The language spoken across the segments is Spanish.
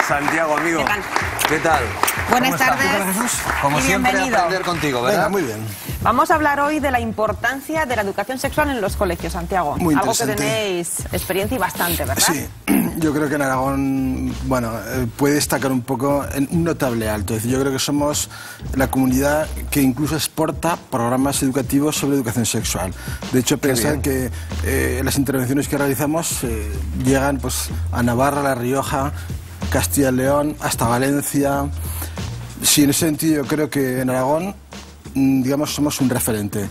Santiago, amigo. ¿Qué tal? Buenas tardes. Como y siempre, bienvenido. aprender contigo, ¿verdad? Venga, muy bien. Vamos a hablar hoy de la importancia de la educación sexual en los colegios, Santiago. Muy Algo que interesante. tenéis experiencia y bastante, ¿verdad? Sí, yo creo que en Aragón, bueno, puede destacar un poco en un notable alto. Es decir, yo creo que somos la comunidad que incluso exporta programas educativos sobre educación sexual. De hecho, pensar que las intervenciones que realizamos llegan pues a Navarra, La Rioja, Castilla y León, hasta Valencia. Sí, en ese sentido yo creo que en Aragón, digamos, somos un referente.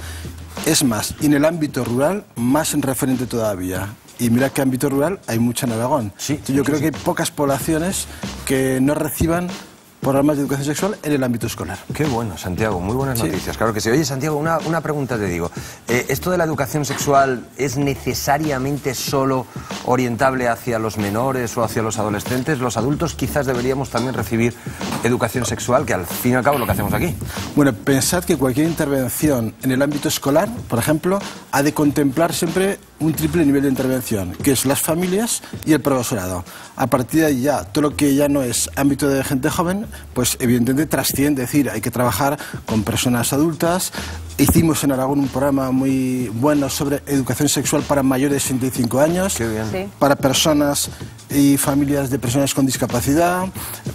Es más, y en el ámbito rural, más un referente todavía. Y mira que ámbito rural hay mucho en Aragón. Sí, yo creo que hay pocas poblaciones que no reciban programas de educación sexual en el ámbito escolar. Qué bueno, Santiago, muy buenas noticias. Claro que sí. Oye, Santiago, una pregunta te digo. ¿Esto de la educación sexual es necesariamente solo orientable hacia los menores o hacia los adolescentes? ¿Los adultos quizás deberíamos también recibir educación sexual, que al fin y al cabo es lo que hacemos aquí? Bueno, pensad que cualquier intervención en el ámbito escolar, por ejemplo, ha de contemplar siempre un triple nivel de intervención, que es las familias y el profesorado. A partir de ahí ya, todo lo que ya no es ámbito de gente joven, pues evidentemente trasciende, es decir, hay que trabajar con personas adultas. Hicimos en Aragón un programa muy bueno sobre educación sexual para mayores de 65 años, Qué bien. Sí. para personas y familias de personas con discapacidad,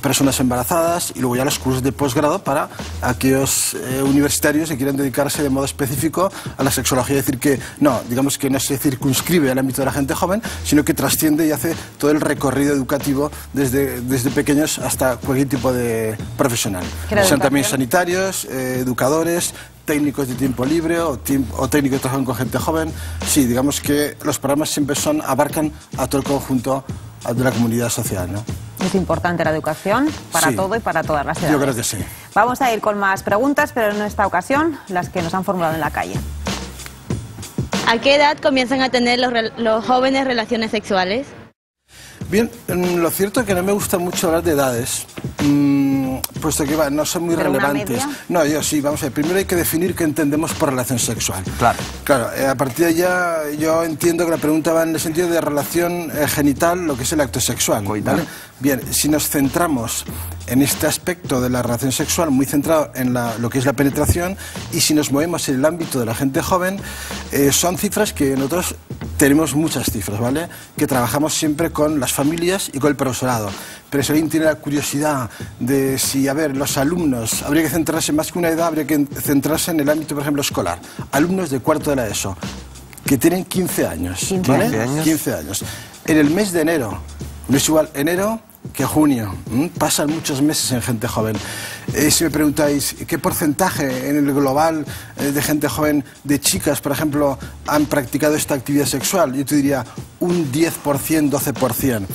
personas embarazadas, y luego ya los cursos de posgrado para aquellos universitarios que quieran dedicarse de modo específico a la sexología. Es decir, que no, digamos que no se circunscribe al ámbito de la gente joven, sino que trasciende y hace todo el recorrido educativo desde pequeños hasta cualquier tipo de profesional. Son también sanitarios, educadores, técnicos de tiempo libre o técnicos que trabajan con gente joven. Sí, digamos que los programas siempre abarcan a todo el conjunto de la comunidad social, ¿no? Es importante la educación para Sí. todo y para todas las edades. Yo creo que sí. Vamos a ir con más preguntas, pero en esta ocasión las que nos han formulado en la calle. ¿A qué edad comienzan a tener los jóvenes relaciones sexuales? Bien, lo cierto es que no me gusta mucho hablar de edades, puesto que no son muy ¿Pero una relevantes. media? No, yo sí, vamos a ver, primero hay que definir qué entendemos por relación sexual. Claro. Claro, a partir de allá yo entiendo que la pregunta va en el sentido de relación genital, lo que es el acto sexual, ¿vale? Bien, si nos centramos en este aspecto de la relación sexual, muy centrado en lo que es la penetración, y si nos movemos en el ámbito de la gente joven, son cifras que nosotros tenemos muchas cifras, ¿vale? Que trabajamos siempre con las familias y con el profesorado. Pero si alguien tiene la curiosidad de si, a ver, los alumnos, habría que centrarse más que una edad, habría que centrarse en el ámbito, por ejemplo, escolar. Alumnos de cuarto de la ESO, que tienen 15 años. 15 ¿vale? años. 15 años. En el mes de enero, no es igual enero que junio. Pasan muchos meses en gente joven. Si me preguntáis qué porcentaje en el global de gente joven, de chicas, por ejemplo, han practicado esta actividad sexual, yo te diría un 10%, 12%.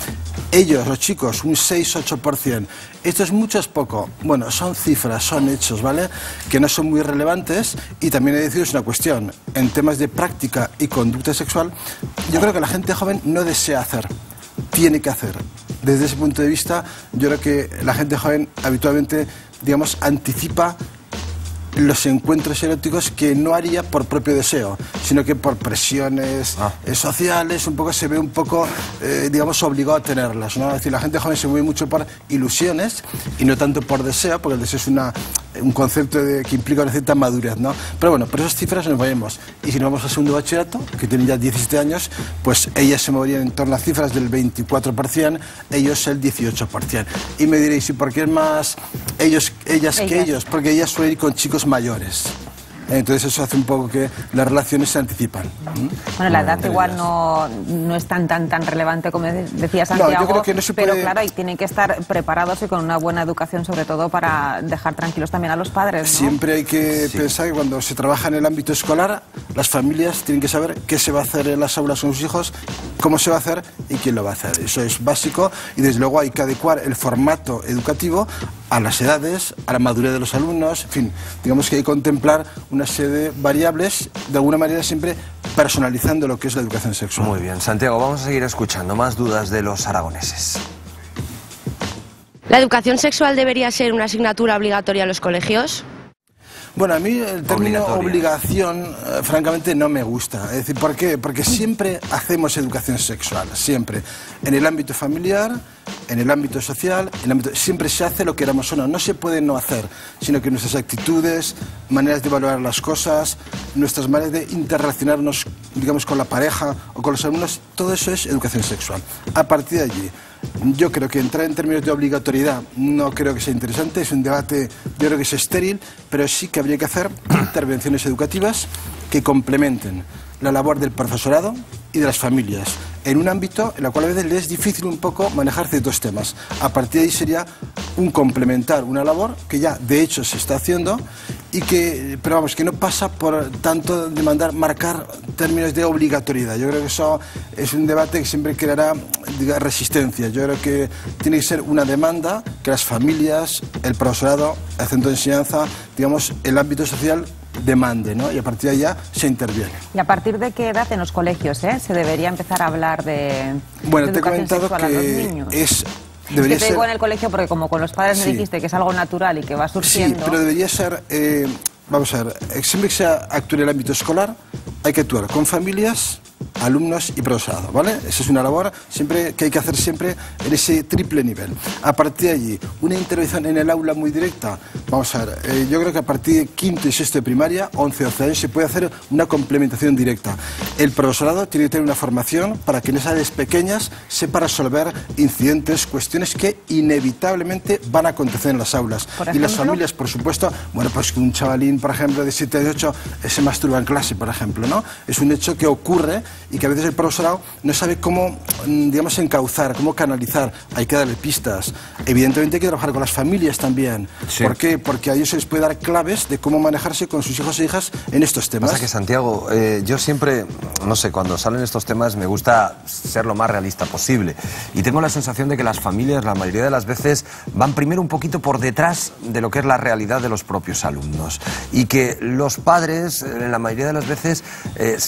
Ellos, los chicos, un 6-8%. Esto es mucho, es poco. Bueno, son cifras, son hechos, ¿vale? Que no son muy relevantes, y también he de deciros una cuestión. En temas de práctica y conducta sexual, yo creo que la gente joven no desea hacer, tiene que hacer. Desde ese punto de vista, yo creo que la gente joven habitualmente, digamos, anticipa los encuentros eróticos que no haría por propio deseo, sino que por presiones sociales, un poco se ve un poco, digamos, obligado a tenerlas, ¿no? Es decir, la gente joven se mueve mucho por ilusiones y no tanto por deseo, porque el deseo es un concepto que implica una cierta madurez, ¿no? Pero bueno, por esas cifras nos movemos. Y si nos vamos a segundo bachillerato, que tienen ya 17 años, pues ellas se moverían en torno a cifras del 24%, ellos el 18%. Y me diréis, ¿y por qué es más ellas que ellos? Porque ellas suelen ir con chicos mayores. Entonces eso hace un poco que las relaciones se anticipan. Bueno, la edad igual no es tan relevante como decía Santiago, yo creo que no se puede... pero claro, y tienen que estar preparados y con una buena educación, sobre todo para dejar tranquilos también a los padres, ¿no? Siempre hay que pensar que cuando se trabaja en el ámbito escolar, las familias tienen que saber qué se va a hacer en las aulas con sus hijos, cómo se va a hacer y quién lo va a hacer. Eso es básico, y desde luego hay que adecuar el formato educativo a las edades, a la madurez de los alumnos, en fin, digamos que hay que contemplar una serie de variables, de alguna manera siempre personalizando lo que es la educación sexual. Muy bien, Santiago, vamos a seguir escuchando más dudas de los aragoneses. ¿La educación sexual debería ser una asignatura obligatoria en los colegios? Bueno, a mí el término obligación, francamente, no me gusta. Es decir, ¿por qué? Porque siempre hacemos educación sexual, siempre. En el ámbito familiar, en el ámbito social, siempre se hace lo que queramos o no. No se puede no hacer, sino que nuestras actitudes, maneras de valorar las cosas, nuestras maneras de interrelacionarnos, digamos, con la pareja o con los alumnos, todo eso es educación sexual. A partir de allí, yo creo que entrar en términos de obligatoriedad no creo que sea interesante, es un debate, yo creo que es estéril, pero sí que habría que hacer intervenciones educativas que complementen la labor del profesorado y de las familias, en un ámbito en el cual a veces les es difícil un poco manejar ciertos temas. A partir de ahí sería un complementar una labor que ya de hecho se está haciendo y que, pero vamos, que no pasa por tanto de marcar términos de obligatoriedad. Yo creo que eso es un debate que siempre creará, digamos, resistencia. Yo creo que tiene que ser una demanda que las familias, el profesorado, el centro de enseñanza, digamos, el ámbito social demande, ¿no? Y a partir de allá se interviene. ¿Y a partir de qué edad en los colegios se debería empezar a hablar de bueno, de te he comentado que debería te ser... digo en el colegio porque como con los padres me dijiste que es algo natural y que va surgiendo... Sí, pero debería ser... vamos a ver, siempre que se actúe en el ámbito escolar, hay que actuar con familias, alumnos y profesorado, ¿vale? Esa es una labor siempre que hay que hacer siempre en ese triple nivel. A partir de allí, una intervención en el aula muy directa, vamos a ver, yo creo que a partir de quinto y sexto de primaria, 11 años, se puede hacer una complementación directa. El profesorado tiene que tener una formación para que en esas edades pequeñas sepa resolver incidentes, cuestiones que inevitablemente van a acontecer en las aulas. Y las familias, por supuesto, bueno, pues que un chavalín, por ejemplo, de 7 a 8 se masturba en clase, por ejemplo, ¿no? Es un hecho que ocurre y que a veces el profesorado no sabe cómo, digamos, encauzar, cómo canalizar. Hay que darle pistas. Evidentemente hay que trabajar con las familias también. Sí. ¿Por qué? Porque a ellos se les puede dar claves de cómo manejarse con sus hijos e hijas en estos temas. Pasa que, Santiago, yo siempre, no sé, cuando salen estos temas me gusta ser lo más realista posible. Y tengo la sensación de que las familias, la mayoría de las veces, van primero un poquito por detrás de lo que es la realidad de los propios alumnos. Y que los padres, en la mayoría de las veces,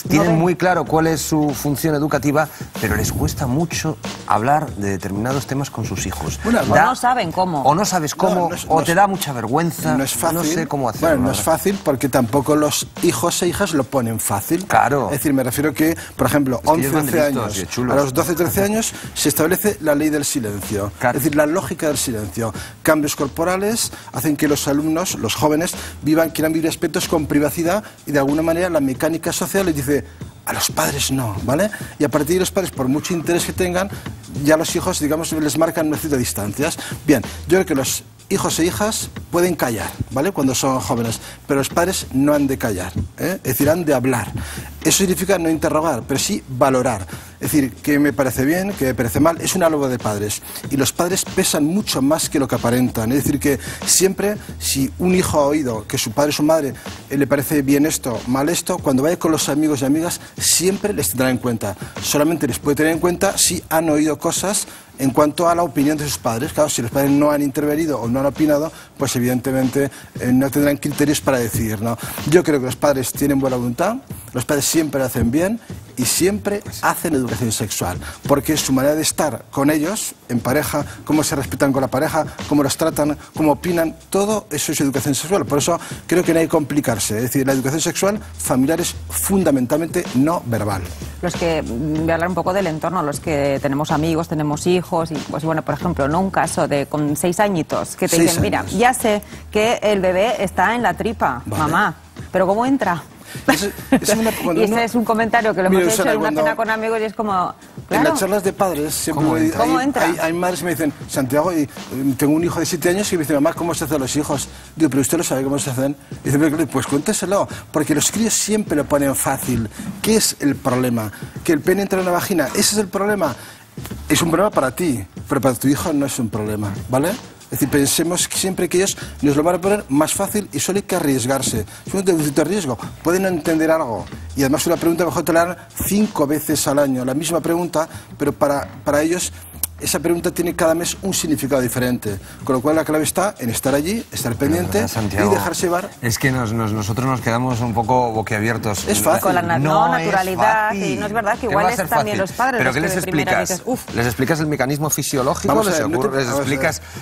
tienen muy claro cuál es su función educativa, pero les cuesta mucho hablar de determinados temas con sus hijos. Bueno, o no saben cómo. O no sabes cómo, o te da mucha vergüenza. No es fácil. No sé cómo hacerlo. Bueno, no es fácil porque tampoco los hijos e hijas lo ponen fácil. Claro. Es decir, me refiero que, por ejemplo, 11, 12 años, a los 12, 13 años se establece la ley del silencio. Claro. Es decir, la lógica del silencio. Cambios corporales hacen que los alumnos, los jóvenes, quieran vivir aspectos con privacidad y de alguna manera la mecánica social les dice... A los padres no, ¿vale? Y a partir de los padres, por mucho interés que tengan, ya los hijos, digamos, les marcan una cierta distancias. Bien, yo creo que los hijos e hijas pueden callar, ¿vale? Cuando son jóvenes, pero los padres no han de callar, ¿eh? Es decir, han de hablar. Eso significa no interrogar, pero sí valorar. Es decir, que me parece bien, que me parece mal, es una labor de padres. Y los padres pesan mucho más que lo que aparentan. Es decir, que siempre, si un hijo ha oído que su padre o su madre le parece bien esto, mal esto, cuando vaya con los amigos y amigas, siempre les tendrá en cuenta. Solamente les puede tener en cuenta si han oído cosas en cuanto a la opinión de sus padres. Claro, si los padres no han intervenido o no han opinado, pues evidentemente no tendrán criterios para decidir, ¿no? Yo creo que los padres tienen buena voluntad, los padres siempre hacen bien y siempre hacen educación sexual, porque es su manera de estar con ellos, en pareja, cómo se respetan con la pareja, cómo los tratan, cómo opinan, todo eso es educación sexual. Por eso creo que no hay que complicarse. Es decir, la educación sexual familiar es fundamentalmente no verbal. Los que, voy a hablar un poco del entorno, los que tenemos amigos, tenemos hijos, y pues bueno, por ejemplo, ¿no? Un caso de con 6 añitos, que te dicen, mira, ya sé que el bebé está en la tripa, mamá, pero ¿cómo entra? Y ese es un comentario que lo hemos hecho en una cena con amigos y es como... Claro. En las charlas de padres siempre hay madres que me dicen, Santiago, y tengo un hijo de 7 años y me dice, mamá, ¿cómo se hacen los hijos? Digo, pero usted lo sabe cómo se hacen. Y dice, pues cuénteselo, porque los críos siempre lo ponen fácil. ¿Qué es el problema? Que el pene entra en la vagina, ese es el problema. Es un problema para ti, pero para tu hijo no es un problema, ¿vale? Es decir, pensemos siempre que ellos nos lo van a poner más fácil y solo hay que arriesgarse. Es un de riesgo. Pueden no entender algo. Y además una pregunta mejor te la dan 5 veces al año. La misma pregunta, pero para ellos esa pregunta tiene cada mes un significado diferente. Con lo cual la clave está en estar allí, estar pendiente, verdad, Santiago, y dejarse llevar. Es que nosotros nos quedamos un poco boquiabiertos. Es fácil. Con la naturalidad. Y no es verdad que igual es también los padres. ¿Pero qué les explicas? Dices, ¿les explicas el mecanismo fisiológico?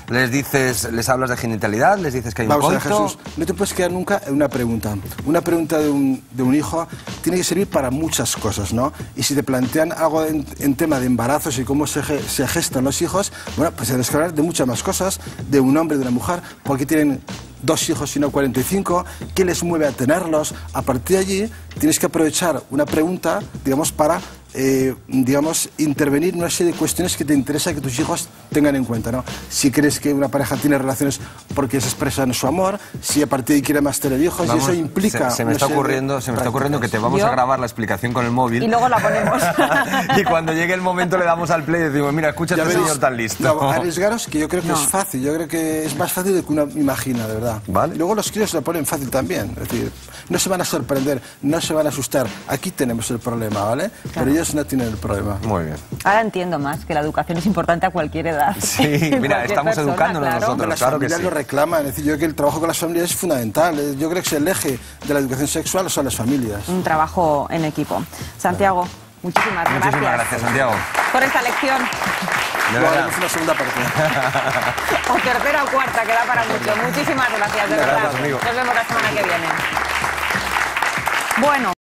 ¿Les dices, les hablas de genitalidad? ¿Les dices que hay un coito? Jesús, no te puedes quedar nunca en una pregunta. Una pregunta de un hijo tiene que servir para muchas cosas, ¿no? Y si te plantean algo en tema de embarazos y cómo se gesta, gestan los hijos, bueno, pues tenemos que hablar de muchas más cosas, de un hombre, de una mujer, porque tienen 2 hijos y no 45, qué les mueve a tenerlos. A partir de allí tienes que aprovechar una pregunta, digamos, para digamos, intervenir en una serie de cuestiones que te interesa que tus hijos tengan en cuenta, ¿no? Si crees que una pareja tiene relaciones porque se expresan su amor, si a partir de ahí quiere más tener hijos, y eso implica... Se me está ocurriendo que te vamos a grabar la explicación con el móvil. Y luego la ponemos. Y cuando llegue el momento le damos al play y decimos, mira, escucha a este señor tan listo. No, arriesgaros, que yo creo que es fácil, yo creo que es más fácil de que uno imagina, de verdad. ¿Vale? Y luego los críos lo ponen fácil también, es decir, no se van a sorprender, no se van a asustar. Aquí tenemos el problema, ¿vale? Claro. Pero ellos no tienen el problema. Muy bien. Ahora entiendo más que la educación es importante a cualquier edad. Sí, mira, estamos educándonos nosotros, las claro que familias sí. Lo reclaman, es decir, yo creo que el trabajo con las familias es fundamental. Yo creo que es el eje de la educación sexual, son las familias. Un trabajo en equipo. Santiago, muchísimas gracias. Muchísimas gracias, Santiago. Por esta lección. Luego haremos una segunda parte. O tercera o cuarta, que da para mucho. Muchísimas gracias, de verdad. Gracias, amigo. Nos vemos la semana que viene. Bueno.